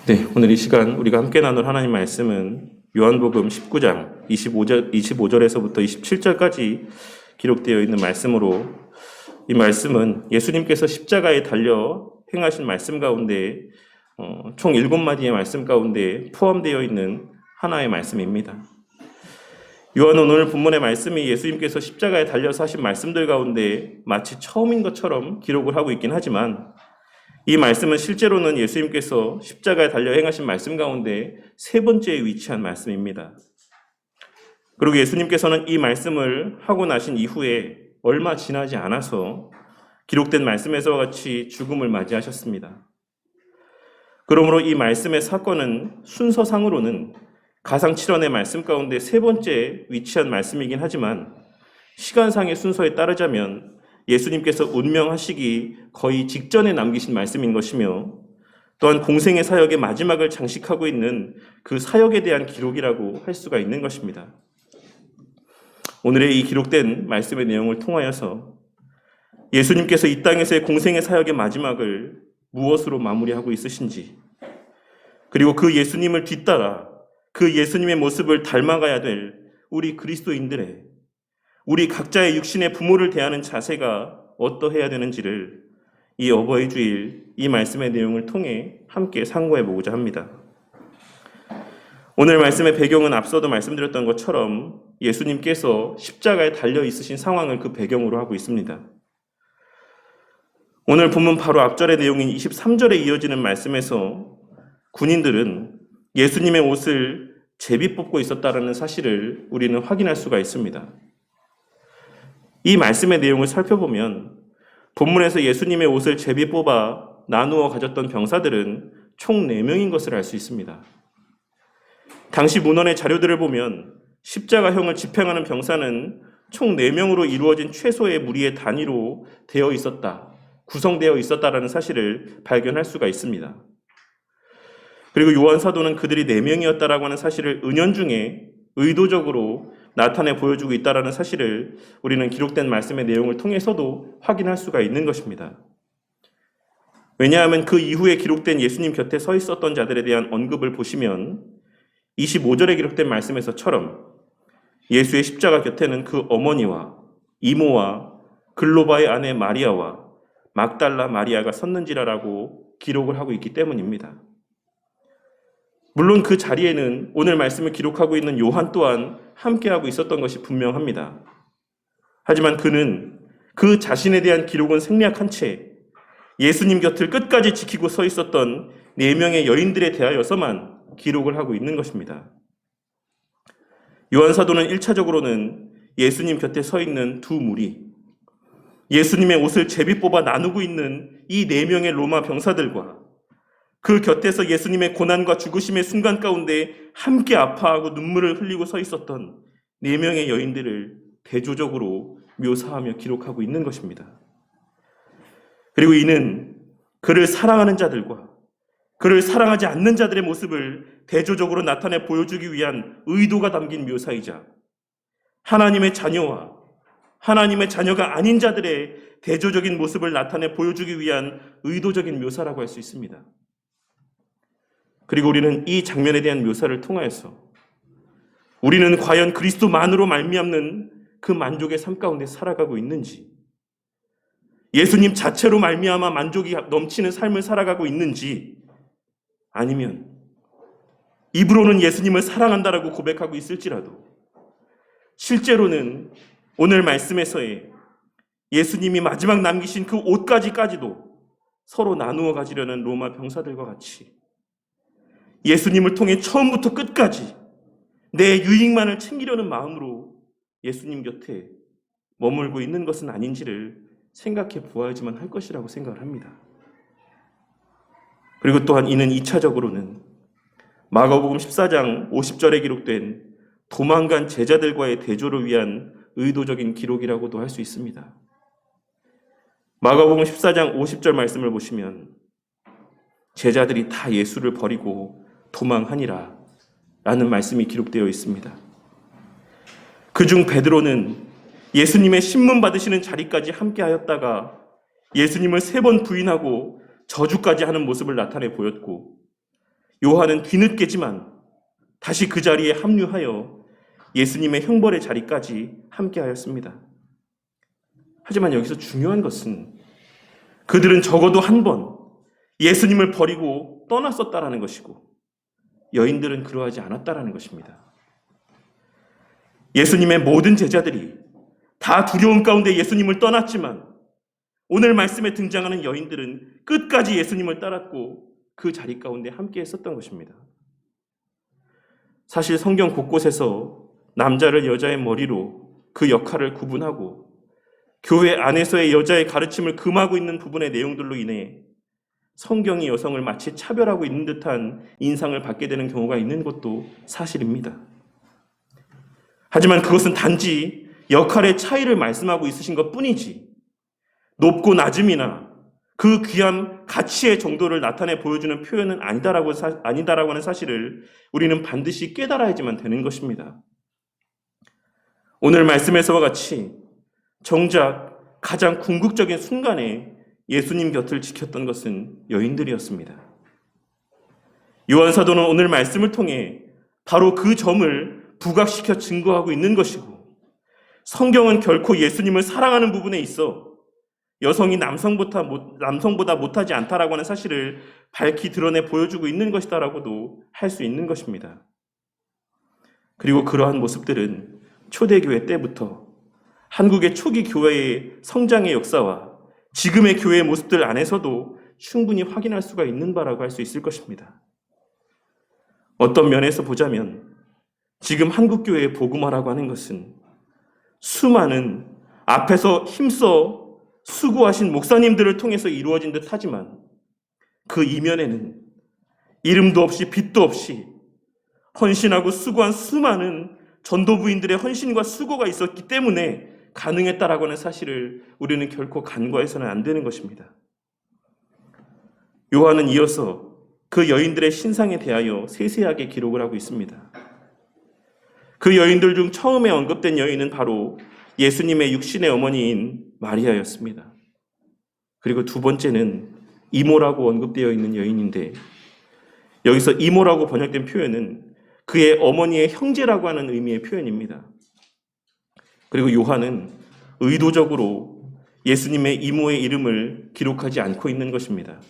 네, 오늘 이 시간 우리가 함께 나눌 하나님 말씀은 요한복음 19장 25절에서부터 27절까지 기록되어 있는 말씀으로, 이 말씀은 예수님께서 십자가에 달려 행하신 말씀 가운데 총 7마디의 말씀 가운데 포함되어 있는 하나의 말씀입니다. 요한은 오늘 본문의 말씀이 예수님께서 십자가에 달려서 하신 말씀들 가운데 마치 처음인 것처럼 기록을 하고 있긴 하지만, 이 말씀은 실제로는 예수님께서 십자가에 달려 행하신 말씀 가운데 세 번째에 위치한 말씀입니다. 그리고 예수님께서는 이 말씀을 하고 나신 이후에 얼마 지나지 않아서 기록된 말씀에서와 같이 죽음을 맞이하셨습니다. 그러므로 이 말씀의 사건은 순서상으로는 가상칠언의 말씀 가운데 세 번째에 위치한 말씀이긴 하지만, 시간상의 순서에 따르자면 예수님께서 운명하시기 거의 직전에 남기신 말씀인 것이며, 또한 공생의 사역의 마지막을 장식하고 있는 그 사역에 대한 기록이라고 할 수가 있는 것입니다. 오늘의 이 기록된 말씀의 내용을 통하여서 예수님께서 이 땅에서의 공생의 사역의 마지막을 무엇으로 마무리하고 있으신지, 그리고 그 예수님을 뒤따라 그 예수님의 모습을 닮아가야 될 우리 그리스도인들의, 우리 각자의 육신의 부모를 대하는 자세가 어떠해야 되는지를 이 어버이 주일 이 말씀의 내용을 통해 함께 상고해 보고자 합니다. 오늘 말씀의 배경은 앞서도 말씀드렸던 것처럼 예수님께서 십자가에 달려 있으신 상황을 그 배경으로 하고 있습니다. 오늘 본문 바로 앞절의 내용인 23절에 이어지는 말씀에서 군인들은 예수님의 옷을 제비 뽑고 있었다라는 사실을 우리는 확인할 수가 있습니다. 이 말씀의 내용을 살펴보면 본문에서 예수님의 옷을 제비 뽑아 나누어 가졌던 병사들은 총 4명인 것을 알 수 있습니다. 당시 문헌의 자료들을 보면 십자가형을 집행하는 병사는 총 4명으로 이루어진 최소의 무리의 단위로 되어 있었다, 구성되어 있었다라는 사실을 발견할 수가 있습니다. 그리고 요한 사도는 그들이 4명이었다라고 하는 사실을 은연중에 의도적으로 나타내 보여주고 있다라는 사실을 우리는 기록된 말씀의 내용을 통해서도 확인할 수가 있는 것입니다. 왜냐하면 그 이후에 기록된 예수님 곁에 서 있었던 자들에 대한 언급을 보시면 25절에 기록된 말씀에서처럼 예수의 십자가 곁에는 그 어머니와 이모와 글로바의 아내 마리아와 막달라 마리아가 섰는지라라고 기록을 하고 있기 때문입니다. 물론 그 자리에는 오늘 말씀을 기록하고 있는 요한 또한 함께하고 있었던 것이 분명합니다. 하지만 그는 그 자신에 대한 기록은 생략한 채 예수님 곁을 끝까지 지키고 서 있었던 4명의 여인들에 대하여서만 기록을 하고 있는 것입니다. 요한 사도는 1차적으로는 예수님 곁에 서 있는 두 무리, 예수님의 옷을 제비 뽑아 나누고 있는 이 4명의 로마 병사들과 그 곁에서 예수님의 고난과 죽으심의 순간 가운데 함께 아파하고 눈물을 흘리고 서 있었던 4명의 여인들을 대조적으로 묘사하며 기록하고 있는 것입니다. 그리고 이는 그를 사랑하는 자들과 그를 사랑하지 않는 자들의 모습을 대조적으로 나타내 보여주기 위한 의도가 담긴 묘사이자, 하나님의 자녀와 하나님의 자녀가 아닌 자들의 대조적인 모습을 나타내 보여주기 위한 의도적인 묘사라고 할 수 있습니다. 그리고 우리는 이 장면에 대한 묘사를 통하여서 우리는 과연 그리스도만으로 말미암는 그 만족의 삶 가운데 살아가고 있는지, 예수님 자체로 말미암아 만족이 넘치는 삶을 살아가고 있는지, 아니면 입으로는 예수님을 사랑한다라고 고백하고 있을지라도 실제로는 오늘 말씀에서의 예수님이 마지막 남기신 그 옷까지도 서로 나누어 가지려는 로마 병사들과 같이 예수님을 통해 처음부터 끝까지 내 유익만을 챙기려는 마음으로 예수님 곁에 머물고 있는 것은 아닌지를 생각해 보아야지만 할 것이라고 생각을 합니다. 그리고 또한 이는 2차적으로는 마가복음 14장 50절에 기록된 도망간 제자들과의 대조를 위한 의도적인 기록이라고도 할 수 있습니다. 마가복음 14장 50절 말씀을 보시면 제자들이 다 예수를 버리고 도망하니라 라는 말씀이 기록되어 있습니다. 그중 베드로는 예수님의 신문 받으시는 자리까지 함께 하였다가 예수님을 3번 부인하고 저주까지 하는 모습을 나타내 보였고, 요한은 뒤늦게지만 다시 그 자리에 합류하여 예수님의 형벌의 자리까지 함께하였습니다. 하지만 여기서 중요한 것은 그들은 적어도 한 번 예수님을 버리고 떠났었다라는 것이고 여인들은 그러하지 않았다라는 것입니다. 예수님의 모든 제자들이 다 두려움 가운데 예수님을 떠났지만 오늘 말씀에 등장하는 여인들은 끝까지 예수님을 따랐고 그 자리 가운데 함께 했었던 것입니다. 사실 성경 곳곳에서 남자를 여자의 머리로 그 역할을 구분하고 교회 안에서의 여자의 가르침을 금하고 있는 부분의 내용들로 인해 성경이 여성을 마치 차별하고 있는 듯한 인상을 받게 되는 경우가 있는 것도 사실입니다. 하지만 그것은 단지 역할의 차이를 말씀하고 있으신 것 뿐이지 높고 낮음이나 그 귀한 가치의 정도를 나타내 보여주는 표현은 아니다라고 하는 사실을 우리는 반드시 깨달아야지만 되는 것입니다. 오늘 말씀에서와 같이 정작 가장 궁극적인 순간에 예수님 곁을 지켰던 것은 여인들이었습니다. 요한 사도는 오늘 말씀을 통해 바로 그 점을 부각시켜 증거하고 있는 것이고 성경은 결코 예수님을 사랑하는 부분에 있어 여성이 남성보다 못하지 않다라고 하는 사실을 밝히 드러내 보여주고 있는 것이다라고도 할 수 있는 것입니다. 그리고 그러한 모습들은 초대교회 때부터 한국의 초기 교회의 성장의 역사와 지금의 교회의 모습들 안에서도 충분히 확인할 수가 있는 바라고 할 수 있을 것입니다. 어떤 면에서 보자면 지금 한국교회의 복음화라고 하는 것은 수많은 앞에서 힘써 수고하신 목사님들을 통해서 이루어진 듯 하지만 그 이면에는 이름도 없이 빛도 없이 헌신하고 수고한 수많은 전도부인들의 헌신과 수고가 있었기 때문에 가능했다라고 하는 사실을 우리는 결코 간과해서는 안 되는 것입니다. 요한은 이어서 그 여인들의 신상에 대하여 세세하게 기록을 하고 있습니다. 그 여인들 중 처음에 언급된 여인은 바로 예수님의 육신의 어머니인 마리아였습니다. 그리고 두 번째는 이모라고 언급되어 있는 여인인데 여기서 이모라고 번역된 표현은 그의 어머니의 형제라고 하는 의미의 표현입니다. 그리고 요한은 의도적으로 예수님의 이모의 이름을 기록하지 않고 있는 것입니다.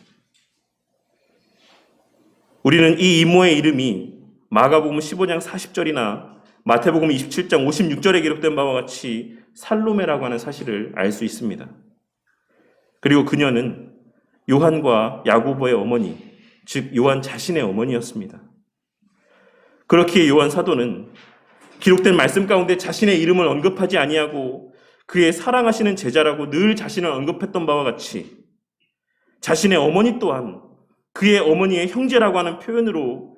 우리는 이 이모의 이름이 마가복음 15장 40절이나 마태복음 27장 56절에 기록된 바와 같이 살로메라고 하는 사실을 알 수 있습니다. 그리고 그녀는 요한과 야고보의 어머니, 즉 요한 자신의 어머니였습니다. 그렇기에 요한 사도는 기록된 말씀 가운데 자신의 이름을 언급하지 아니하고 그의 사랑하시는 제자라고 늘 자신을 언급했던 바와 같이 자신의 어머니 또한 그의 어머니의 형제라고 하는 표현으로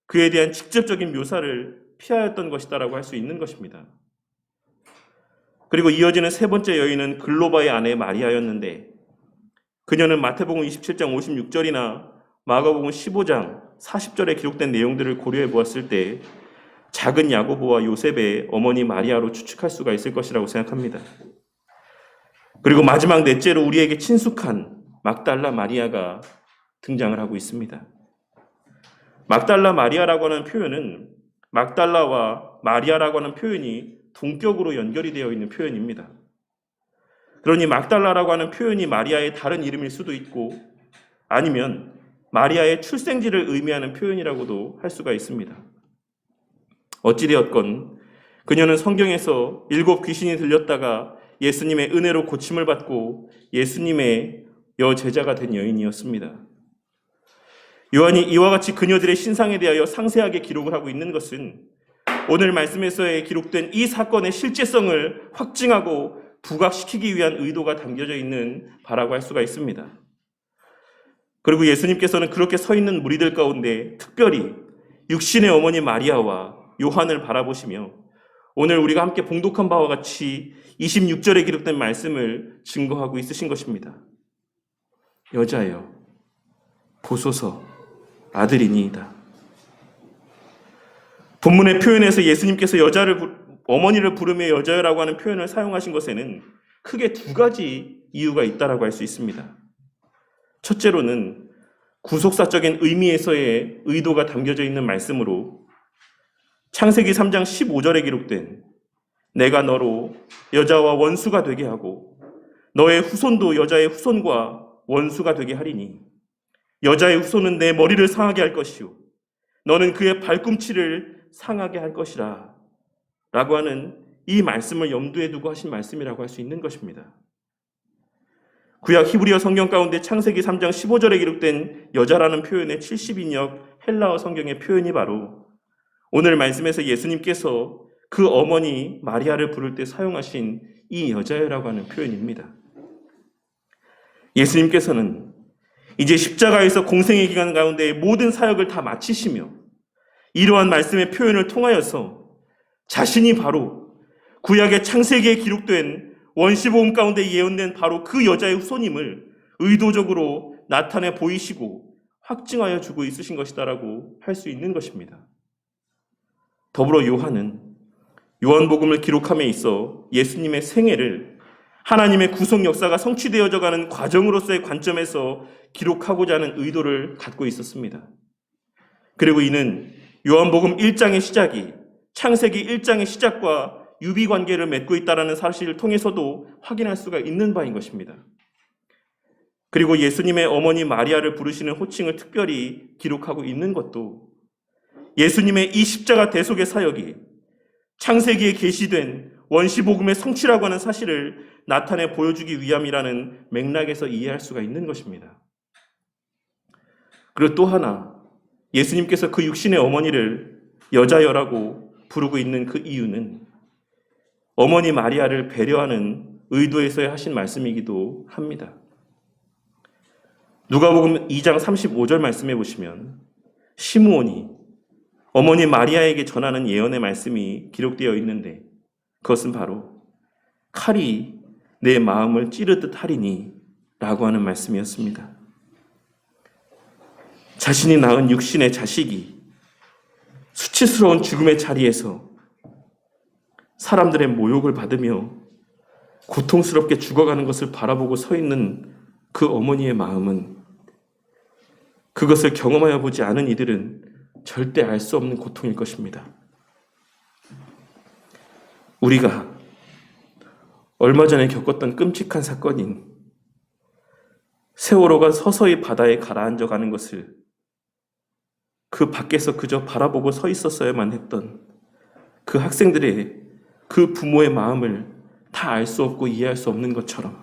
그에 대한 직접적인 묘사를 피하였던 것이다라고 할 수 있는 것입니다. 그리고 이어지는 세 번째 여인은 글로바의 아내 마리아였는데 그녀는 마태복음 27장 56절이나 마가복음 15장 40절에 기록된 내용들을 고려해 보았을 때 작은 야고보와 요셉의 어머니 마리아로 추측할 수가 있을 것이라고 생각합니다. 그리고 마지막 넷째로 우리에게 친숙한 막달라 마리아가 등장을 하고 있습니다. 막달라 마리아라고 하는 표현은 막달라와 마리아라고 하는 표현이 동격으로 연결이 되어 있는 표현입니다. 그러니 막달라라고 하는 표현이 마리아의 다른 이름일 수도 있고 아니면 마리아의 출생지를 의미하는 표현이라고도 할 수가 있습니다. 어찌되었건 그녀는 성경에서 7 귀신이 들렸다가 예수님의 은혜로 고침을 받고 예수님의 여제자가 된 여인이었습니다. 요한이 이와 같이 그녀들의 신상에 대하여 상세하게 기록을 하고 있는 것은 오늘 말씀에서의 기록된 이 사건의 실제성을 확증하고 부각시키기 위한 의도가 담겨져 있는 바라고 할 수가 있습니다. 그리고 예수님께서는 그렇게 서 있는 무리들 가운데 특별히 육신의 어머니 마리아와 요한을 바라보시며 오늘 우리가 함께 봉독한 바와 같이 26절에 기록된 말씀을 증거하고 있으신 것입니다. 여자여, 보소서 아들이니이다. 본문의 표현에서 예수님께서 어머니를 부르며 여자여라고 하는 표현을 사용하신 것에는 크게 두 가지 이유가 있다라고 할 수 있습니다. 첫째로는 구속사적인 의미에서의 의도가 담겨져 있는 말씀으로 창세기 3장 15절에 기록된 내가 너로 여자와 원수가 되게 하고 너의 후손도 여자의 후손과 원수가 되게 하리니 여자의 후손은 내 머리를 상하게 할 것이요 너는 그의 발꿈치를 상하게 할 것이라 라고 하는 이 말씀을 염두에 두고 하신 말씀이라고 할 수 있는 것입니다. 구약 히브리어 성경 가운데 창세기 3장 15절에 기록된 여자라는 표현의 70인역 헬라어 성경의 표현이 바로 오늘 말씀에서 예수님께서 그 어머니 마리아를 부를 때 사용하신 이 여자여라고 하는 표현입니다. 예수님께서는 이제 십자가에서 공생의 기간 가운데 모든 사역을 다 마치시며 이러한 말씀의 표현을 통하여서 자신이 바로 구약의 창세기에 기록된 원시복음 가운데 예언된 바로 그 여자의 후손임을 의도적으로 나타내 보이시고 확증하여 주고 있으신 것이다라고 할 수 있는 것입니다. 더불어 요한은 요한복음을 기록함에 있어 예수님의 생애를 하나님의 구속 역사가 성취되어져 가는 과정으로서의 관점에서 기록하고자 하는 의도를 갖고 있었습니다. 그리고 이는 요한복음 1장의 시작이 창세기 1장의 시작과 유비관계를 맺고 있다는 사실을 통해서도 확인할 수가 있는 바인 것입니다. 그리고 예수님의 어머니 마리아를 부르시는 호칭을 특별히 기록하고 있는 것도 예수님의 이 십자가 대속의 사역이 창세기에 계시된 원시복음의 성취라고 하는 사실을 나타내 보여주기 위함이라는 맥락에서 이해할 수가 있는 것입니다. 그리고 또 하나, 예수님께서 그 육신의 어머니를 여자여라고 부르고 있는 그 이유는 어머니 마리아를 배려하는 의도에서 하신 말씀이기도 합니다. 누가복음 2장 35절 말씀해 보시면 시므온이 어머니 마리아에게 전하는 예언의 말씀이 기록되어 있는데 그것은 바로 칼이 내 마음을 찌르듯 하리니 라고 하는 말씀이었습니다. 자신이 낳은 육신의 자식이 수치스러운 죽음의 자리에서 사람들의 모욕을 받으며 고통스럽게 죽어가는 것을 바라보고 서 있는 그 어머니의 마음은 그것을 경험하여 보지 않은 이들은 절대 알 수 없는 고통일 것입니다. 우리가 얼마 전에 겪었던 끔찍한 사건인 세월호가 서서히 바다에 가라앉아 가는 것을 그 밖에서 그저 바라보고 서 있었어야만 했던 그 학생들의 그 부모의 마음을 다 알 수 없고 이해할 수 없는 것처럼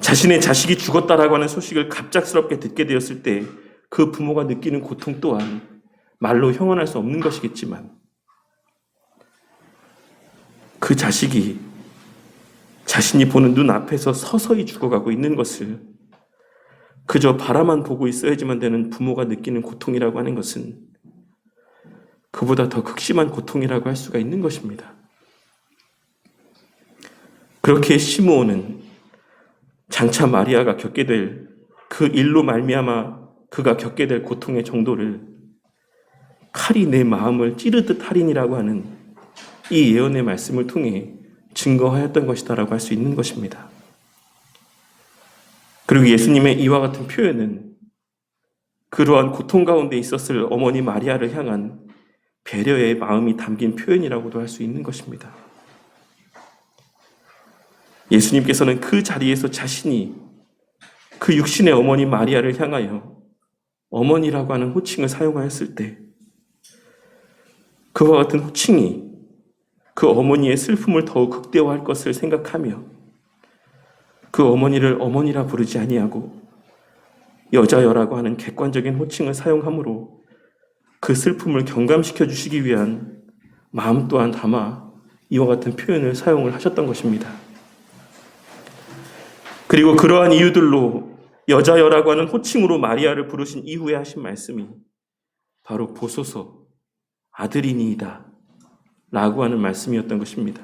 자신의 자식이 죽었다라고 하는 소식을 갑작스럽게 듣게 되었을 때 그 부모가 느끼는 고통 또한 말로 형언할 수 없는 것이겠지만 그 자식이 자신이 보는 눈앞에서 서서히 죽어가고 있는 것을 그저 바라만 보고 있어야지만 되는 부모가 느끼는 고통이라고 하는 것은 그보다 더 극심한 고통이라고 할 수가 있는 것입니다. 그렇게 시므온은 장차 마리아가 겪게 될 그 일로 말미암아 그가 겪게 될 고통의 정도를 칼이 내 마음을 찌르듯 하리니라고 하는 이 예언의 말씀을 통해 증거하였던 것이다라고 할 수 있는 것입니다. 그리고 예수님의 이와 같은 표현은 그러한 고통 가운데 있었을 어머니 마리아를 향한 배려의 마음이 담긴 표현이라고도 할 수 있는 것입니다. 예수님께서는 그 자리에서 자신이 그 육신의 어머니 마리아를 향하여 어머니라고 하는 호칭을 사용하였을 때 그와 같은 호칭이 그 어머니의 슬픔을 더욱 극대화할 것을 생각하며 그 어머니를 어머니라 부르지 아니하고 여자여라고 하는 객관적인 호칭을 사용함으로 그 슬픔을 경감시켜 주시기 위한 마음 또한 담아 이와 같은 표현을 사용을 하셨던 것입니다. 그리고 그러한 이유들로 여자여라고 하는 호칭으로 마리아를 부르신 이후에 하신 말씀이 바로 보소서 아들이니이다 라고 하는 말씀이었던 것입니다.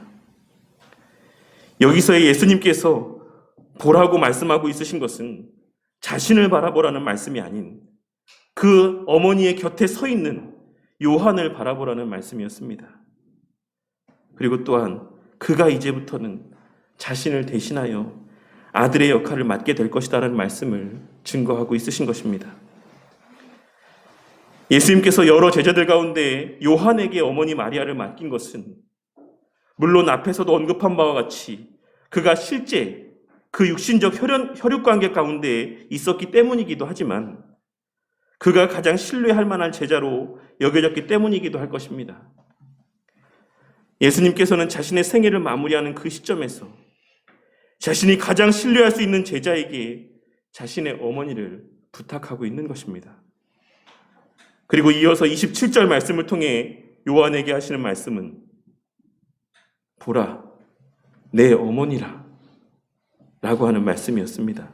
여기서의 예수님께서 보라고 말씀하고 있으신 것은 자신을 바라보라는 말씀이 아닌 그 어머니의 곁에 서 있는 요한을 바라보라는 말씀이었습니다. 그리고 또한 그가 이제부터는 자신을 대신하여 아들의 역할을 맡게 될 것이다라는 말씀을 증거하고 있으신 것입니다. 예수님께서 여러 제자들 가운데 요한에게 어머니 마리아를 맡긴 것은 물론 앞에서도 언급한 바와 같이 그가 실제 그 육신적 혈육관계 가운데 있었기 때문이기도 하지만 그가 가장 신뢰할 만한 제자로 여겨졌기 때문이기도 할 것입니다. 예수님께서는 자신의 생애를 마무리하는 그 시점에서 자신이 가장 신뢰할 수 있는 제자에게 자신의 어머니를 부탁하고 있는 것입니다. 그리고 이어서 27절 말씀을 통해 요한에게 하시는 말씀은 보라, 내 어머니라 라고 하는 말씀이었습니다.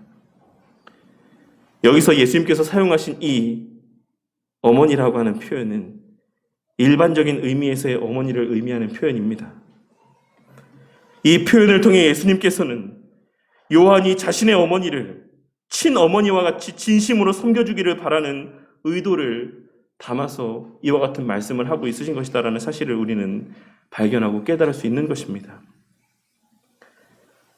여기서 예수님께서 사용하신 이 어머니라고 하는 표현은 일반적인 의미에서의 어머니를 의미하는 표현입니다. 이 표현을 통해 예수님께서는 요한이 자신의 어머니를 친어머니와 같이 진심으로 섬겨주기를 바라는 의도를 담아서 이와 같은 말씀을 하고 있으신 것이다라는 사실을 우리는 발견하고 깨달을 수 있는 것입니다.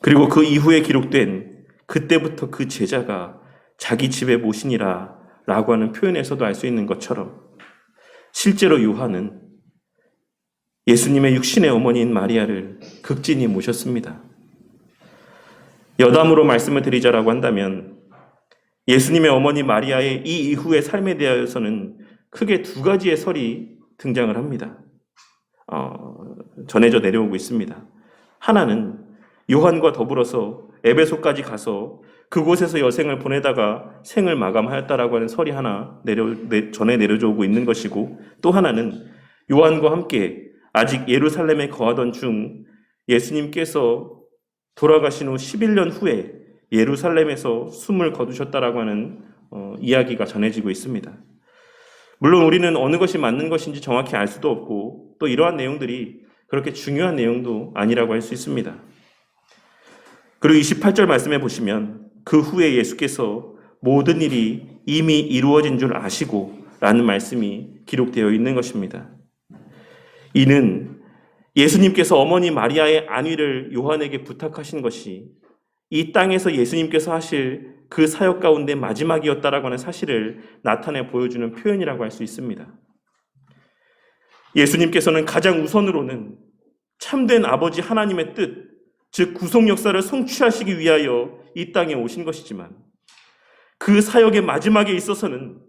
그리고 그 이후에 기록된 그때부터 그 제자가 자기 집에 모시니라 라고 하는 표현에서도 알 수 있는 것처럼 실제로 요한은 예수님의 육신의 어머니인 마리아를 극진히 모셨습니다. 여담으로 말씀을 드리자라고 한다면 예수님의 어머니 마리아의 이 이후의 삶에 대하여서는 크게 두 가지의 설이 등장을 합니다. 전해져 내려오고 있습니다. 하나는 요한과 더불어서 에베소까지 가서 그곳에서 여생을 보내다가 생을 마감하였다라고 하는 설이 하나 전해 내려져 오고 있는 것이고, 또 하나는 요한과 함께 아직 예루살렘에 거하던 중 예수님께서 돌아가신 후 11년 후에 예루살렘에서 숨을 거두셨다라고 하는 이야기가 전해지고 있습니다. 물론 우리는 어느 것이 맞는 것인지 정확히 알 수도 없고 또 이러한 내용들이 그렇게 중요한 내용도 아니라고 할 수 있습니다. 그리고 28절 말씀해 보시면 그 후에 예수께서 모든 일이 이미 이루어진 줄 아시고 라는 말씀이 기록되어 있는 것입니다. 이는 예수님께서 어머니 마리아의 안위를 요한에게 부탁하신 것이 이 땅에서 예수님께서 하실 그 사역 가운데 마지막이었다라고 하는 사실을 나타내 보여주는 표현이라고 할 수 있습니다. 예수님께서는 가장 우선으로는 참된 아버지 하나님의 뜻, 즉 구속 역사를 성취하시기 위하여 이 땅에 오신 것이지만 그 사역의 마지막에 있어서는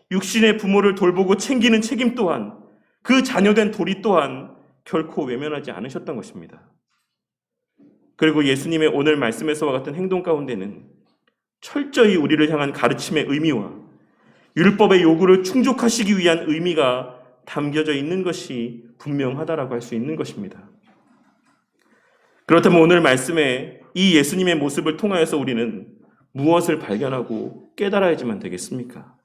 육신의 부모를 돌보고 챙기는 책임 또한 그 자녀된 도리 또한 결코 외면하지 않으셨던 것입니다. 그리고 예수님의 오늘 말씀에서와 같은 행동 가운데는 철저히 우리를 향한 가르침의 의미와 율법의 요구를 충족하시기 위한 의미가 담겨져 있는 것이 분명하다라고 할 수 있는 것입니다. 그렇다면 오늘 말씀에 이 예수님의 모습을 통하여서 우리는 무엇을 발견하고 깨달아야지만 되겠습니까?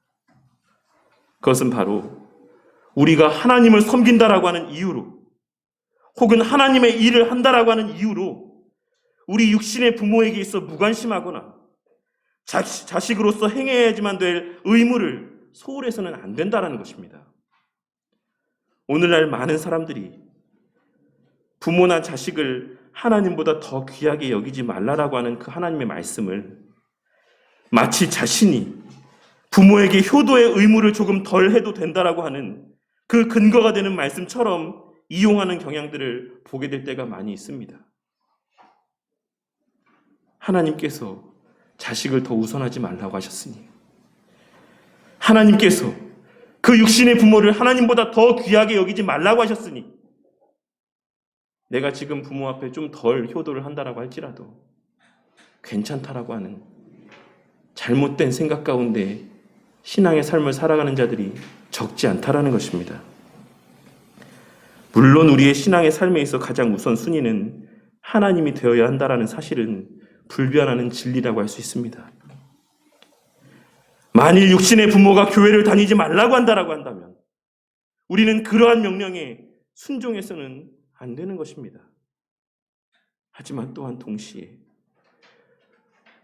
그것은 바로 우리가 하나님을 섬긴다라고 하는 이유로 혹은 하나님의 일을 한다라고 하는 이유로 우리 육신의 부모에게 있어 무관심하거나 자식으로서 행해야지만 될 의무를 소홀해서는 안 된다라는 것입니다. 오늘날 많은 사람들이 부모나 자식을 하나님보다 더 귀하게 여기지 말라라고 하는 그 하나님의 말씀을 마치 자신이 부모에게 효도의 의무를 조금 덜 해도 된다라고 하는 그 근거가 되는 말씀처럼 이용하는 경향들을 보게 될 때가 많이 있습니다. 하나님께서 자식을 더 우선하지 말라고 하셨으니, 하나님께서 그 육신의 부모를 하나님보다 더 귀하게 여기지 말라고 하셨으니, 내가 지금 부모 앞에 좀 덜 효도를 한다라고 할지라도 괜찮다라고 하는 잘못된 생각 가운데 신앙의 삶을 살아가는 자들이 적지 않다라는 것입니다. 물론 우리의 신앙의 삶에 있어 가장 우선 순위는 하나님이 되어야 한다라는 사실은 불변하는 진리라고 할 수 있습니다. 만일 육신의 부모가 교회를 다니지 말라고 한다라고 한다면 우리는 그러한 명령에 순종해서는 안 되는 것입니다. 하지만 또한 동시에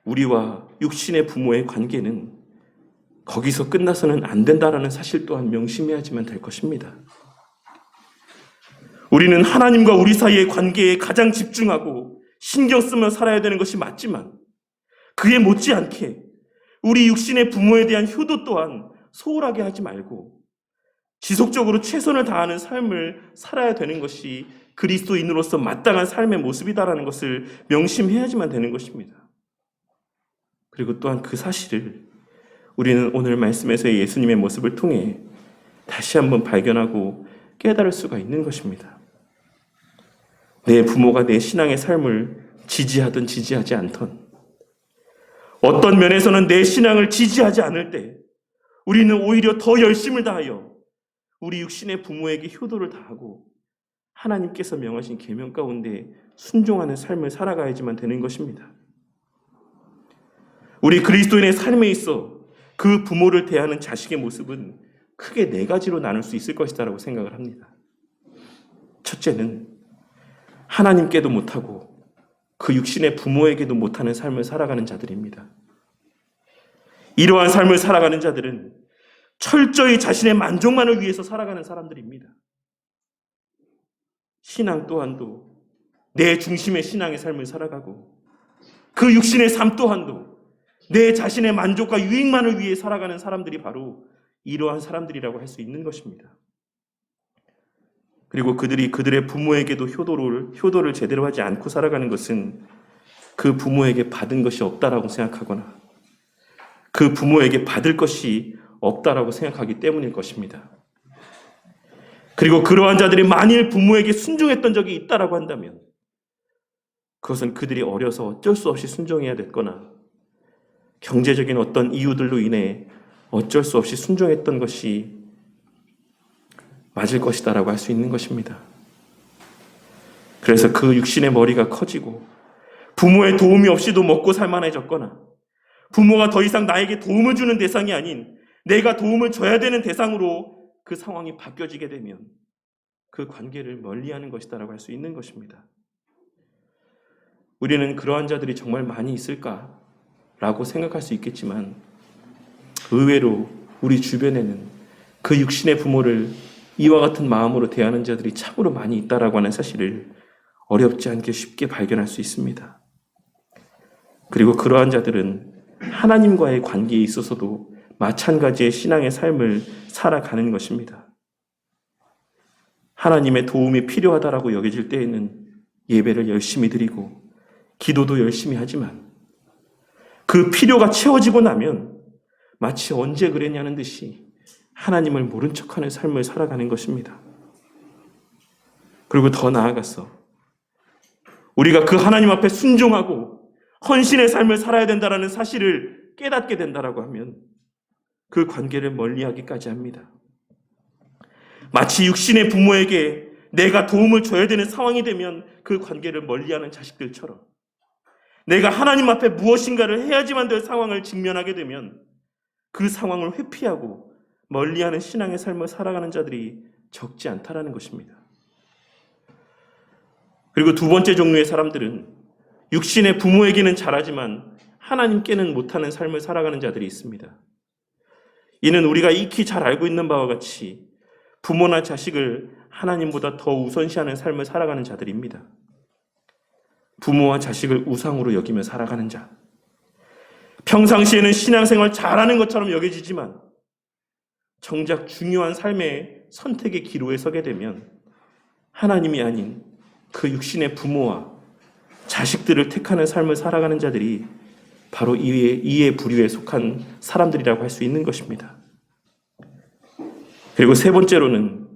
우리와 육신의 부모의 관계는 거기서 끝나서는 안 된다라는 사실 또한 명심해야지만 될 것입니다. 우리는 하나님과 우리 사이의 관계에 가장 집중하고 신경 쓰며 살아야 되는 것이 맞지만 그에 못지않게 우리 육신의 부모에 대한 효도 또한 소홀하게 하지 말고 지속적으로 최선을 다하는 삶을 살아야 되는 것이 그리스도인으로서 마땅한 삶의 모습이다라는 것을 명심해야지만 되는 것입니다. 그리고 또한 그 사실을 우리는 오늘 말씀에서의 예수님의 모습을 통해 다시 한번 발견하고 깨달을 수가 있는 것입니다. 내 부모가 내 신앙의 삶을 지지하든 지지하지 않던, 어떤 면에서는 내 신앙을 지지하지 않을 때 우리는 오히려 더 열심을 다하여 우리 육신의 부모에게 효도를 다하고 하나님께서 명하신 계명 가운데 순종하는 삶을 살아가야지만 되는 것입니다. 우리 그리스도인의 삶에 있어 그 부모를 대하는 자식의 모습은 크게 네 가지로 나눌 수 있을 것이다라고 생각을 합니다. 첫째는 하나님께도 못하고 그 육신의 부모에게도 못하는 삶을 살아가는 자들입니다. 이러한 삶을 살아가는 자들은 철저히 자신의 만족만을 위해서 살아가는 사람들입니다. 신앙 또한도 내 중심의 신앙의 삶을 살아가고 그 육신의 삶 또한도 내 자신의 만족과 유익만을 위해 살아가는 사람들이 바로 이러한 사람들이라고 할 수 있는 것입니다. 그리고 그들이 그들의 부모에게도 효도를 제대로 하지 않고 살아가는 것은 그 부모에게 받은 것이 없다라고 생각하거나 그 부모에게 받을 것이 없다라고 생각하기 때문일 것입니다. 그리고 그러한 자들이 만일 부모에게 순종했던 적이 있다라고 한다면 그것은 그들이 어려서 어쩔 수 없이 순종해야 됐거나 경제적인 어떤 이유들로 인해 어쩔 수 없이 순종했던 것이 맞을 것이다라고 할 수 있는 것입니다. 그래서 그 육신의 머리가 커지고 부모의 도움이 없이도 먹고 살만해졌거나 부모가 더 이상 나에게 도움을 주는 대상이 아닌 내가 도움을 줘야 되는 대상으로 그 상황이 바뀌어지게 되면 그 관계를 멀리하는 것이다라고 할 수 있는 것입니다. 우리는 그러한 자들이 정말 많이 있을까라고 생각할 수 있겠지만 의외로 우리 주변에는 그 육신의 부모를 이와 같은 마음으로 대하는 자들이 참으로 많이 있다라고 하는 사실을 어렵지 않게 쉽게 발견할 수 있습니다. 그리고 그러한 자들은 하나님과의 관계에 있어서도 마찬가지의 신앙의 삶을 살아가는 것입니다. 하나님의 도움이 필요하다라고 여겨질 때에는 예배를 열심히 드리고 기도도 열심히 하지만 그 필요가 채워지고 나면 마치 언제 그랬냐는 듯이 하나님을 모른 척하는 삶을 살아가는 것입니다. 그리고 더 나아가서 우리가 그 하나님 앞에 순종하고 헌신의 삶을 살아야 된다는 사실을 깨닫게 된다라고 하면 그 관계를 멀리하기까지 합니다. 마치 육신의 부모에게 내가 도움을 줘야 되는 상황이 되면 그 관계를 멀리하는 자식들처럼 내가 하나님 앞에 무엇인가를 해야지만 될 상황을 직면하게 되면 그 상황을 회피하고 멀리하는 신앙의 삶을 살아가는 자들이 적지 않다라는 것입니다. 그리고 두 번째 종류의 사람들은 육신의 부모에게는 잘하지만 하나님께는 못하는 삶을 살아가는 자들이 있습니다. 이는 우리가 익히 잘 알고 있는 바와 같이 부모나 자식을 하나님보다 더 우선시하는 삶을 살아가는 자들입니다. 부모와 자식을 우상으로 여기며 살아가는 자. 평상시에는 신앙생활 잘하는 것처럼 여겨지지만 정작 중요한 삶의 선택의 기로에 서게 되면 하나님이 아닌 그 육신의 부모와 자식들을 택하는 삶을 살아가는 자들이 바로 이의 부류에 속한 사람들이라고 할 수 있는 것입니다. 그리고 세 번째로는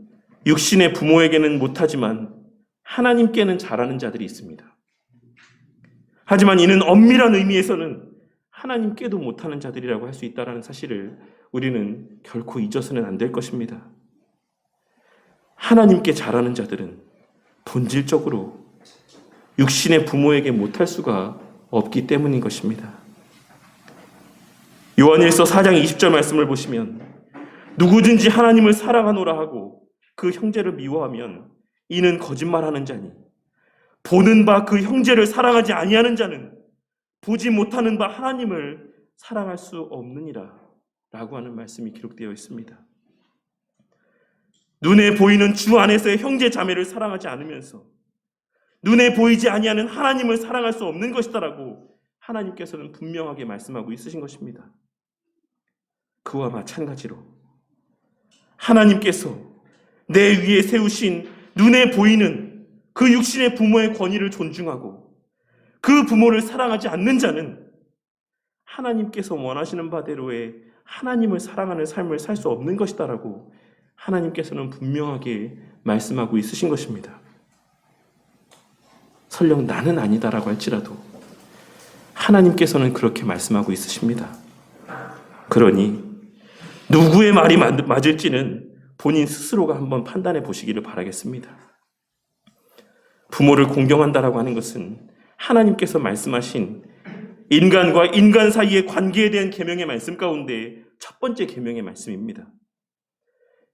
육신의 부모에게는 못하지만 하나님께는 잘하는 자들이 있습니다. 하지만 이는 엄밀한 의미에서는 하나님께도 못하는 자들이라고 할 수 있다는 사실을 우리는 결코 잊어서는 안 될 것입니다. 하나님께 잘하는 자들은 본질적으로 육신의 부모에게 못할 수가 없기 때문인 것입니다. 요한일서 4장 20절 말씀을 보시면 누구든지 하나님을 사랑하노라 하고 그 형제를 미워하면 이는 거짓말하는 자니 보는 바 그 형제를 사랑하지 아니하는 자는 보지 못하는 바 하나님을 사랑할 수 없느니라 라고 하는 말씀이 기록되어 있습니다. 눈에 보이는 주 안에서의 형제 자매를 사랑하지 않으면서 눈에 보이지 아니하는 하나님을 사랑할 수 없는 것이다라고 하나님께서는 분명하게 말씀하고 있으신 것입니다. 그와 마찬가지로 하나님께서 내 위에 세우신 눈에 보이는 그 육신의 부모의 권위를 존중하고 그 부모를 사랑하지 않는 자는 하나님께서 원하시는 바대로의 하나님을 사랑하는 삶을 살 수 없는 것이다라고 하나님께서는 분명하게 말씀하고 있으신 것입니다. 설령 나는 아니다라고 할지라도 하나님께서는 그렇게 말씀하고 있으십니다. 그러니 누구의 말이 맞을지는 본인 스스로가 한번 판단해 보시기를 바라겠습니다. 부모를 공경한다라고 하는 것은 하나님께서 말씀하신 인간과 인간 사이의 관계에 대한 계명의 말씀 가운데 첫 번째 계명의 말씀입니다.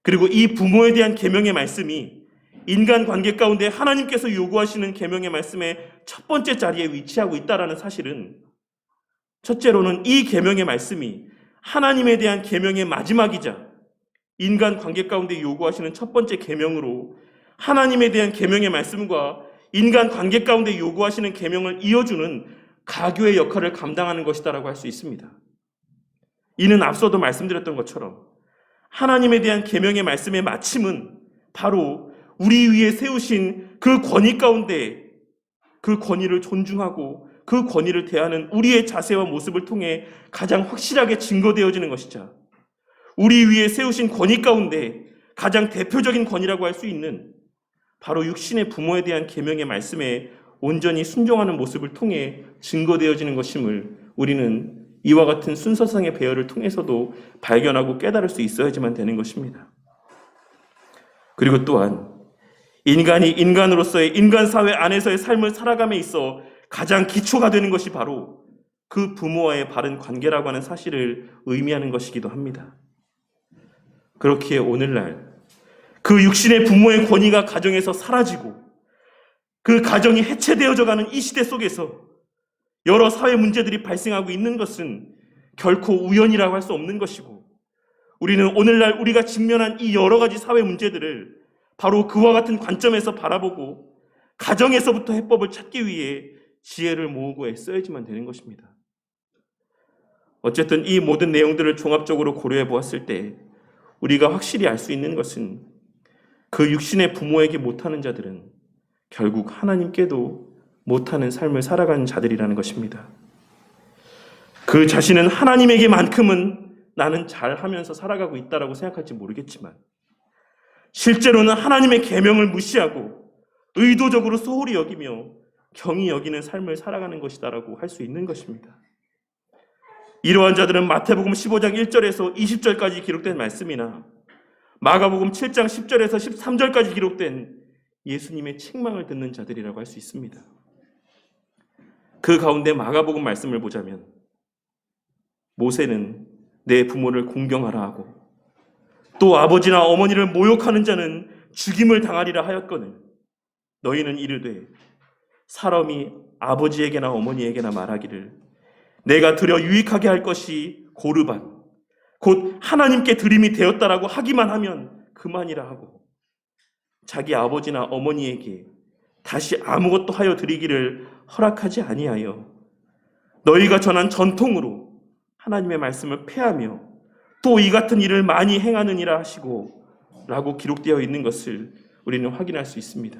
그리고 이 부모에 대한 계명의 말씀이 인간 관계 가운데 하나님께서 요구하시는 계명의 말씀의 첫 번째 자리에 위치하고 있다라는 사실은 첫째로는 이 계명의 말씀이 하나님에 대한 계명의 마지막이자 인간 관계 가운데 요구하시는 첫 번째 계명으로 하나님에 대한 계명의 말씀과 인간 관계 가운데 요구하시는 계명을 이어주는 가교의 역할을 감당하는 것이다라고 할 수 있습니다. 이는 앞서도 말씀드렸던 것처럼 하나님에 대한 계명의 말씀의 마침은 바로 우리 위에 세우신 그 권위 가운데 그 권위를 존중하고 그 권위를 대하는 우리의 자세와 모습을 통해 가장 확실하게 증거되어지는 것이자 우리 위에 세우신 권위 가운데 가장 대표적인 권위라고 할 수 있는 바로 육신의 부모에 대한 계명의 말씀에 온전히 순종하는 모습을 통해 증거되어지는 것임을 우리는 이와 같은 순서상의 배열을 통해서도 발견하고 깨달을 수 있어야지만 되는 것입니다. 그리고 또한 인간이 인간으로서의 인간 사회 안에서의 삶을 살아감에 있어 가장 기초가 되는 것이 바로 그 부모와의 바른 관계라고 하는 사실을 의미하는 것이기도 합니다. 그렇기에 오늘날 그 육신의 부모의 권위가 가정에서 사라지고 그 가정이 해체되어져 가는 이 시대 속에서 여러 사회 문제들이 발생하고 있는 것은 결코 우연이라고 할 수 없는 것이고 우리는 오늘날 우리가 직면한 이 여러 가지 사회 문제들을 바로 그와 같은 관점에서 바라보고 가정에서부터 해법을 찾기 위해 지혜를 모으고 애써야지만 되는 것입니다. 어쨌든 이 모든 내용들을 종합적으로 고려해 보았을 때 우리가 확실히 알 수 있는 것은 그 육신의 부모에게 못하는 자들은 결국 하나님께도 못하는 삶을 살아가는 자들이라는 것입니다. 그 자신은 하나님에게만큼은 나는 잘하면서 살아가고 있다라고 생각할지 모르겠지만 실제로는 하나님의 계명을 무시하고 의도적으로 소홀히 여기며 경히 여기는 삶을 살아가는 것이다라고 할 수 있는 것입니다. 이러한 자들은 마태복음 15장 1절에서 20절까지 기록된 말씀이나 마가복음 7장 10절에서 13절까지 기록된 예수님의 책망을 듣는 자들이라고 할 수 있습니다. 그 가운데 마가복음 말씀을 보자면 모세는 내 부모를 공경하라 하고 또 아버지나 어머니를 모욕하는 자는 죽임을 당하리라 하였거늘 너희는 이르되 사람이 아버지에게나 어머니에게나 말하기를 내가 드려 유익하게 할 것이 고르반 곧 하나님께 드림이 되었다라고 하기만 하면 그만이라 하고 자기 아버지나 어머니에게 다시 아무것도 하여 드리기를 허락하지 아니하여 너희가 전한 전통으로 하나님의 말씀을 폐하며 또 이 같은 일을 많이 행하느니라 하시고 라고 기록되어 있는 것을 우리는 확인할 수 있습니다.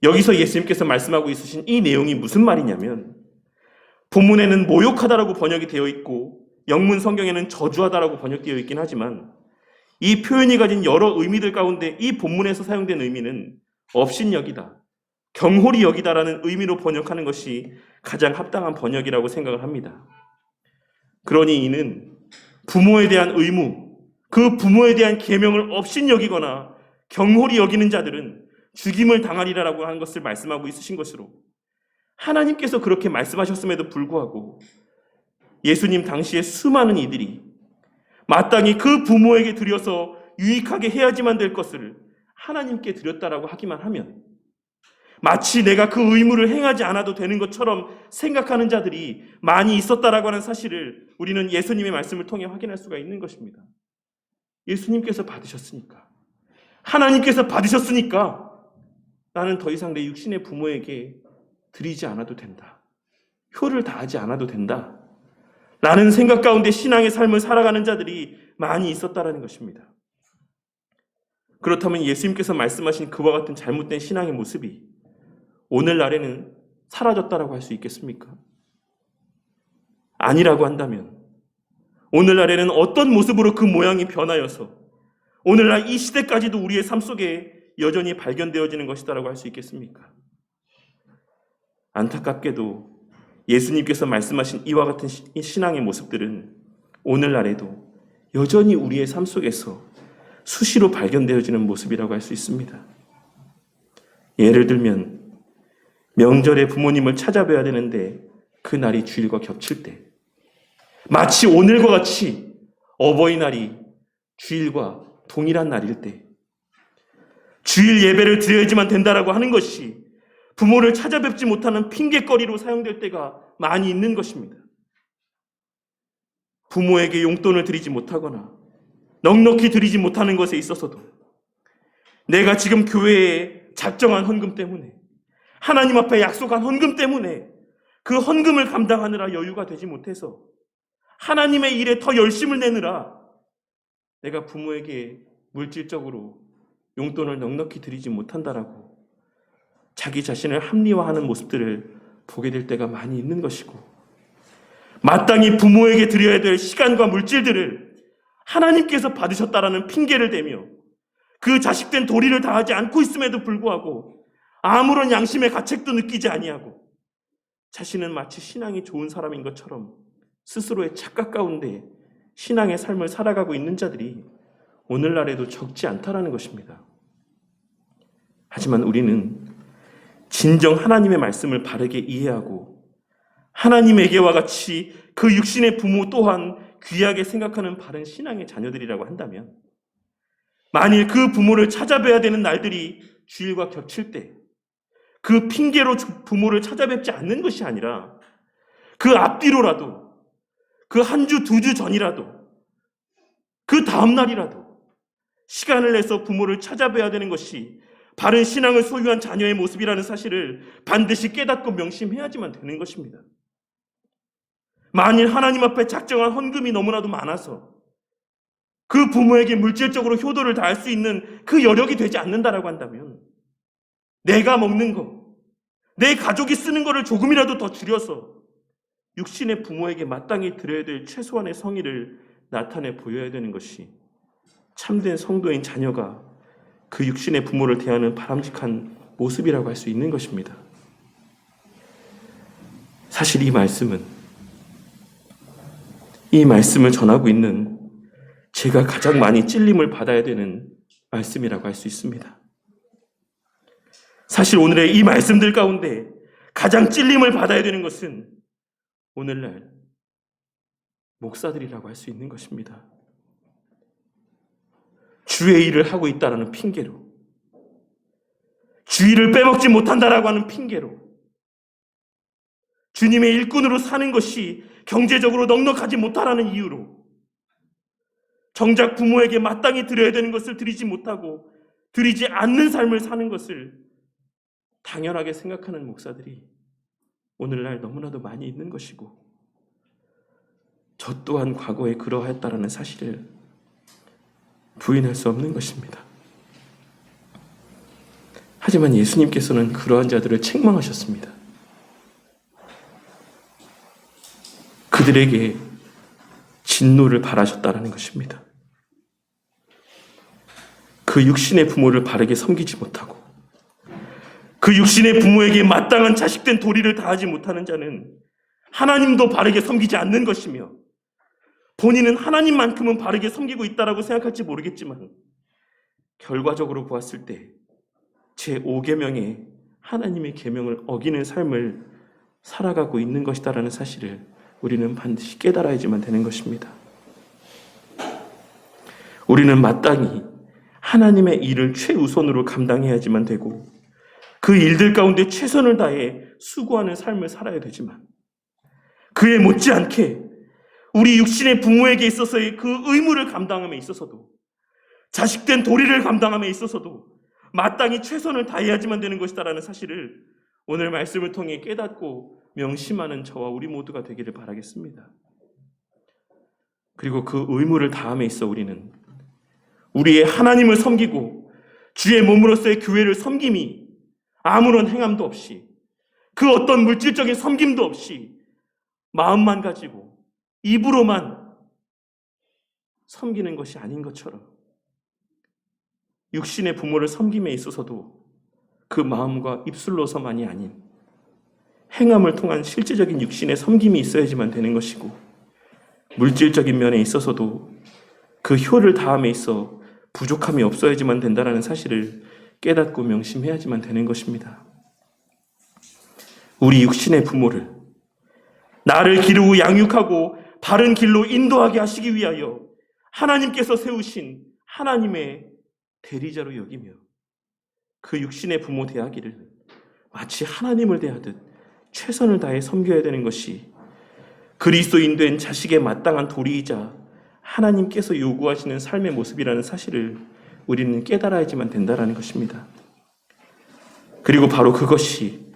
여기서 예수님께서 말씀하고 있으신 이 내용이 무슨 말이냐면 본문에는 모욕하다라고 번역이 되어 있고 영문 성경에는 저주하다라고 번역되어 있긴 하지만 이 표현이 가진 여러 의미들 가운데 이 본문에서 사용된 의미는 업신여기다, 경홀히 여기다라는 의미로 번역하는 것이 가장 합당한 번역이라고 생각을 합니다. 그러니 이는 부모에 대한 의무, 그 부모에 대한 계명을 업신여기거나 경홀히 여기는 자들은 죽임을 당하리라고 하는 것을 말씀하고 있으신 것으로 하나님께서 그렇게 말씀하셨음에도 불구하고 예수님 당시에 수많은 이들이 마땅히 그 부모에게 드려서 유익하게 해야지만 될 것을 하나님께 드렸다라고 하기만 하면 마치 내가 그 의무를 행하지 않아도 되는 것처럼 생각하는 자들이 많이 있었다라고 하는 사실을 우리는 예수님의 말씀을 통해 확인할 수가 있는 것입니다. 예수님께서 받으셨으니까, 하나님께서 받으셨으니까 나는 더 이상 내 육신의 부모에게 드리지 않아도 된다. 효를 다하지 않아도 된다 라는 생각 가운데 신앙의 삶을 살아가는 자들이 많이 있었다라는 것입니다. 그렇다면 예수님께서 말씀하신 그와 같은 잘못된 신앙의 모습이 오늘날에는 사라졌다라고 할 수 있겠습니까? 아니라고 한다면 오늘날에는 어떤 모습으로 그 모양이 변하여서 오늘날 이 시대까지도 우리의 삶 속에 여전히 발견되어지는 것이다라고 할 수 있겠습니까? 안타깝게도 예수님께서 말씀하신 이와 같은 신앙의 모습들은 오늘날에도 여전히 우리의 삶 속에서 수시로 발견되어지는 모습이라고 할 수 있습니다. 예를 들면 명절에 부모님을 찾아뵈야 되는데 그 날이 주일과 겹칠 때, 마치 오늘과 같이 어버이날이 주일과 동일한 날일 때, 주일 예배를 드려야지만 된다라고 하는 것이 부모를 찾아뵙지 못하는 핑계거리로 사용될 때가 많이 있는 것입니다. 부모에게 용돈을 드리지 못하거나 넉넉히 드리지 못하는 것에 있어서도 내가 지금 교회에 작정한 헌금 때문에, 하나님 앞에 약속한 헌금 때문에 그 헌금을 감당하느라 여유가 되지 못해서 하나님의 일에 더 열심을 내느라 내가 부모에게 물질적으로 용돈을 넉넉히 드리지 못한다라고 자기 자신을 합리화하는 모습들을 보게 될 때가 많이 있는 것이고, 마땅히 부모에게 드려야 될 시간과 물질들을 하나님께서 받으셨다라는 핑계를 대며 그 자식된 도리를 다하지 않고 있음에도 불구하고 아무런 양심의 가책도 느끼지 아니하고 자신은 마치 신앙이 좋은 사람인 것처럼 스스로의 착각 가운데 신앙의 삶을 살아가고 있는 자들이 오늘날에도 적지 않다라는 것입니다. 하지만 우리는 진정 하나님의 말씀을 바르게 이해하고 하나님에게와 같이 그 육신의 부모 또한 귀하게 생각하는 바른 신앙의 자녀들이라고 한다면, 만일 그 부모를 찾아뵈야 되는 날들이 주일과 겹칠 때 그 핑계로 부모를 찾아뵙지 않는 것이 아니라 그 앞뒤로라도, 그 한 주, 두 주 전이라도, 그 다음 날이라도 시간을 내서 부모를 찾아뵈야 되는 것이 바른 신앙을 소유한 자녀의 모습이라는 사실을 반드시 깨닫고 명심해야지만 되는 것입니다. 만일 하나님 앞에 작정한 헌금이 너무나도 많아서 그 부모에게 물질적으로 효도를 다할 수 있는 그 여력이 되지 않는다라고 한다면, 내가 먹는 거, 내 가족이 쓰는 거를 조금이라도 더 줄여서 육신의 부모에게 마땅히 드려야 될 최소한의 성의를 나타내 보여야 되는 것이 참된 성도인 자녀가 그 육신의 부모를 대하는 바람직한 모습이라고 할 수 있는 것입니다. 사실 이 말씀을 전하고 있는 제가 가장 많이 찔림을 받아야 되는 말씀이라고 할 수 있습니다. 사실 오늘의 이 말씀들 가운데 가장 찔림을 받아야 되는 것은 오늘날 목사들이라고 할 수 있는 것입니다. 주의 일을 하고 있다라는 핑계로, 주일을 빼먹지 못한다라고 하는 핑계로, 주님의 일꾼으로 사는 것이 경제적으로 넉넉하지 못하라는 이유로 정작 부모에게 마땅히 드려야 되는 것을 드리지 못하고 드리지 않는 삶을 사는 것을 당연하게 생각하는 목사들이 오늘날 너무나도 많이 있는 것이고, 저 또한 과거에 그러하였다라는 사실을 부인할 수 없는 것입니다. 하지만 예수님께서는 그러한 자들을 책망하셨습니다. 그들에게 진노를 바라셨다라는 것입니다. 그 육신의 부모를 바르게 섬기지 못하고 그 육신의 부모에게 마땅한 자식된 도리를 다하지 못하는 자는 하나님도 바르게 섬기지 않는 것이며, 본인은 하나님만큼은 바르게 섬기고 있다라고 생각할지 모르겠지만 결과적으로 보았을 때 제5계명의 하나님의 계명을 어기는 삶을 살아가고 있는 것이다라는 사실을 우리는 반드시 깨달아야지만 되는 것입니다. 우리는 마땅히 하나님의 일을 최우선으로 감당해야지만 되고 그 일들 가운데 최선을 다해 수고하는 삶을 살아야 되지만, 그에 못지않게 우리 육신의 부모에게 있어서의 그 의무를 감당함에 있어서도, 자식된 도리를 감당함에 있어서도 마땅히 최선을 다해야지만 되는 것이다라는 사실을 오늘 말씀을 통해 깨닫고 명심하는 저와 우리 모두가 되기를 바라겠습니다. 그리고 그 의무를 다함에 있어 우리는 우리의 하나님을 섬기고 주의 몸으로서의 교회를 섬김이 아무런 행함도 없이 그 어떤 물질적인 섬김도 없이 마음만 가지고 입으로만 섬기는 것이 아닌 것처럼 육신의 부모를 섬김에 있어서도 그 마음과 입술로서만이 아닌 행함을 통한 실제적인 육신의 섬김이 있어야지만 되는 것이고 물질적인 면에 있어서도 그 효를 다함에 있어 부족함이 없어야지만 된다는 사실을 깨닫고 명심해야지만 되는 것입니다. 우리 육신의 부모를 나를 기르고 양육하고 바른 길로 인도하게 하시기 위하여 하나님께서 세우신 하나님의 대리자로 여기며 그 육신의 부모 대하기를 마치 하나님을 대하듯 최선을 다해 섬겨야 되는 것이 그리스도인 된 자식의 마땅한 도리이자 하나님께서 요구하시는 삶의 모습이라는 사실을 우리는 깨달아야지만 된다는 것입니다. 그리고 바로 그것이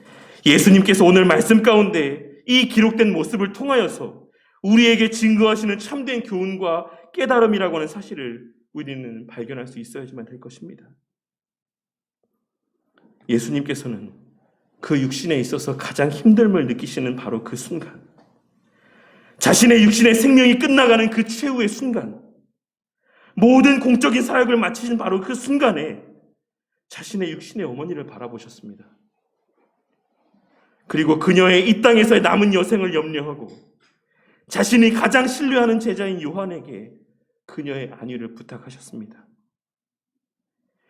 예수님께서 오늘 말씀 가운데 이 기록된 모습을 통하여서 우리에게 증거하시는 참된 교훈과 깨달음이라고 하는 사실을 우리는 발견할 수 있어야지만 될 것입니다. 예수님께서는 그 육신에 있어서 가장 힘듦을 느끼시는 바로 그 순간, 자신의 육신의 생명이 끝나가는 그 최후의 순간, 모든 공적인 사역을 마치신 바로 그 순간에 자신의 육신의 어머니를 바라보셨습니다. 그리고 그녀의 이 땅에서의 남은 여생을 염려하고 자신이 가장 신뢰하는 제자인 요한에게 그녀의 안위를 부탁하셨습니다.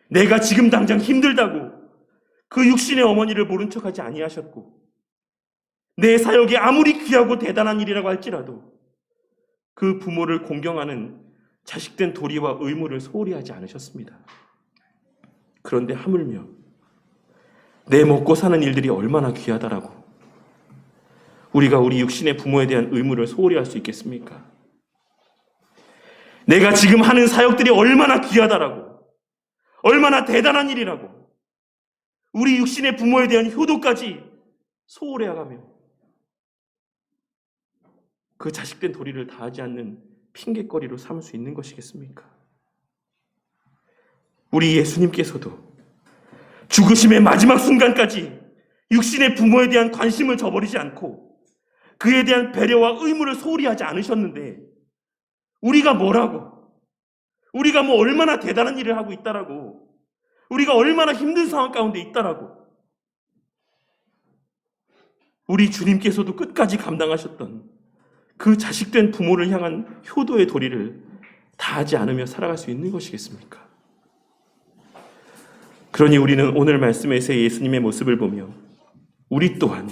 내가 지금 당장 힘들다고 그 육신의 어머니를 모른 척하지 아니하셨고 내 사역이 아무리 귀하고 대단한 일이라고 할지라도 그 부모를 공경하는 자식된 도리와 의무를 소홀히 하지 않으셨습니다. 그런데 하물며 내 먹고 사는 일들이 얼마나 귀하다라고 우리가 우리 육신의 부모에 대한 의무를 소홀히 할 수 있겠습니까? 내가 지금 하는 사역들이 얼마나 귀하다라고 얼마나 대단한 일이라고 우리 육신의 부모에 대한 효도까지 소홀해가며 그 자식된 도리를 다하지 않는 핑계거리로 삼을 수 있는 것이겠습니까? 우리 예수님께서도 죽으심의 마지막 순간까지 육신의 부모에 대한 관심을 저버리지 않고 그에 대한 배려와 의무를 소홀히 하지 않으셨는데 우리가 뭐라고? 우리가 뭐 얼마나 대단한 일을 하고 있다라고? 우리가 얼마나 힘든 상황 가운데 있다라고? 우리 주님께서도 끝까지 감당하셨던 그 자식된 부모를 향한 효도의 도리를 다하지 않으며 살아갈 수 있는 것이겠습니까? 그러니 우리는 오늘 말씀에서 예수님의 모습을 보며 우리 또한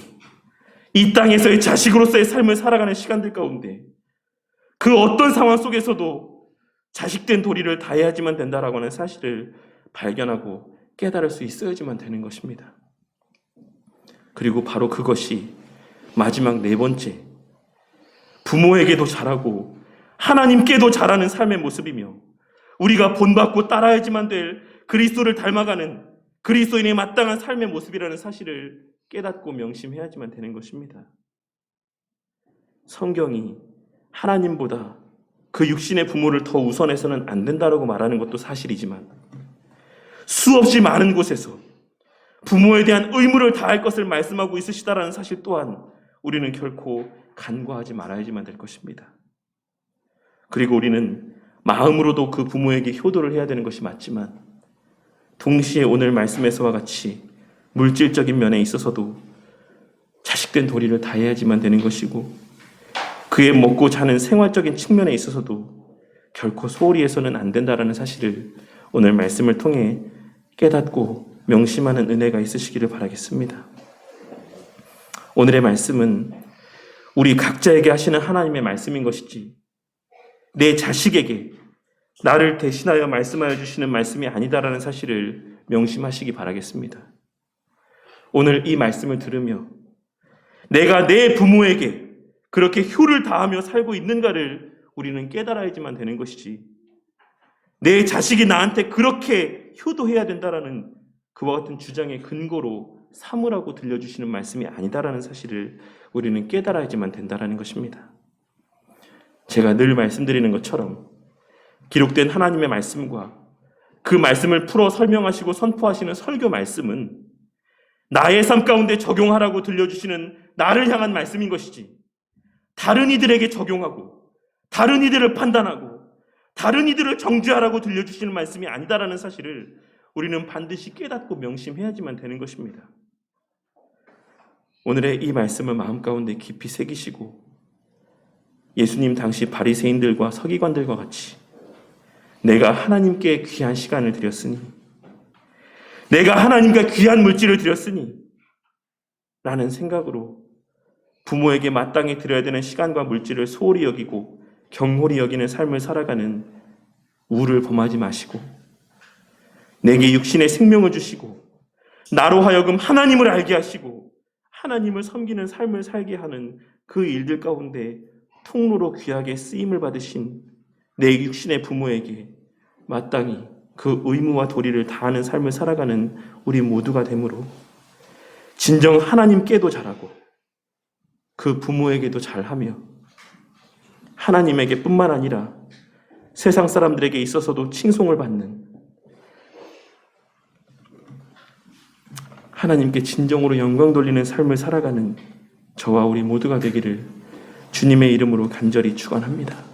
이 땅에서의 자식으로서의 삶을 살아가는 시간들 가운데 그 어떤 상황 속에서도 자식된 도리를 다해야지만 된다라고 하는 사실을 발견하고 깨달을 수 있어야지만 되는 것입니다. 그리고 바로 그것이 마지막 네 번째, 부모에게도 잘하고 하나님께도 잘하는 삶의 모습이며 우리가 본받고 따라야지만 될 그리스도를 닮아가는 그리스도인의 마땅한 삶의 모습이라는 사실을 깨닫고 명심해야지만 되는 것입니다. 성경이 하나님보다 그 육신의 부모를 더 우선해서는 안 된다라고 말하는 것도 사실이지만 수없이 많은 곳에서 부모에 대한 의무를 다할 것을 말씀하고 있으시다라는 사실 또한 우리는 결코 간과하지 말아야지만 될 것입니다. 그리고 우리는 마음으로도 그 부모에게 효도를 해야 되는 것이 맞지만 동시에 오늘 말씀에서와 같이 물질적인 면에 있어서도 자식된 도리를 다해야지만 되는 것이고 그의 먹고 자는 생활적인 측면에 있어서도 결코 소홀히 해서는 안 된다라는 사실을 오늘 말씀을 통해 깨닫고 명심하는 은혜가 있으시기를 바라겠습니다. 오늘의 말씀은 우리 각자에게 하시는 하나님의 말씀인 것이지 내 자식에게 나를 대신하여 말씀하여 주시는 말씀이 아니다라는 사실을 명심하시기 바라겠습니다. 오늘 이 말씀을 들으며 내가 내 부모에게 그렇게 효를 다하며 살고 있는가를 우리는 깨달아야지만 되는 것이지 내 자식이 나한테 그렇게 효도해야 된다라는 그와 같은 주장의 근거로 사무라고 들려주시는 말씀이 아니다라는 사실을 우리는 깨달아야지만 된다라는 것입니다. 제가 늘 말씀드리는 것처럼 기록된 하나님의 말씀과 그 말씀을 풀어 설명하시고 선포하시는 설교 말씀은 나의 삶 가운데 적용하라고 들려주시는 나를 향한 말씀인 것이지, 다른 이들에게 적용하고 다른 이들을 판단하고 다른 이들을 정죄하라고 들려주시는 말씀이 아니다라는 사실을 우리는 반드시 깨닫고 명심해야지만 되는 것입니다. 오늘의 이 말씀을 마음 가운데 깊이 새기시고 예수님 당시 바리새인들과 서기관들과 같이 내가 하나님께 귀한 시간을 드렸으니, 내가 하나님께 귀한 물질을 드렸으니 라는 생각으로 부모에게 마땅히 드려야 되는 시간과 물질을 소홀히 여기고 경홀히 여기는 삶을 살아가는 우를 범하지 마시고, 내게 육신의 생명을 주시고 나로 하여금 하나님을 알게 하시고 하나님을 섬기는 삶을 살게 하는 그 일들 가운데 통로로 귀하게 쓰임을 받으신 내 육신의 부모에게 마땅히 그 의무와 도리를 다하는 삶을 살아가는 우리 모두가 되므로 진정 하나님께도 잘하고 그 부모에게도 잘하며 하나님에게 뿐만 아니라 세상 사람들에게 있어서도 칭송을 받는, 하나님께 진정으로 영광 돌리는 삶을 살아가는 저와 우리 모두가 되기를 주님의 이름으로 간절히 축원합니다.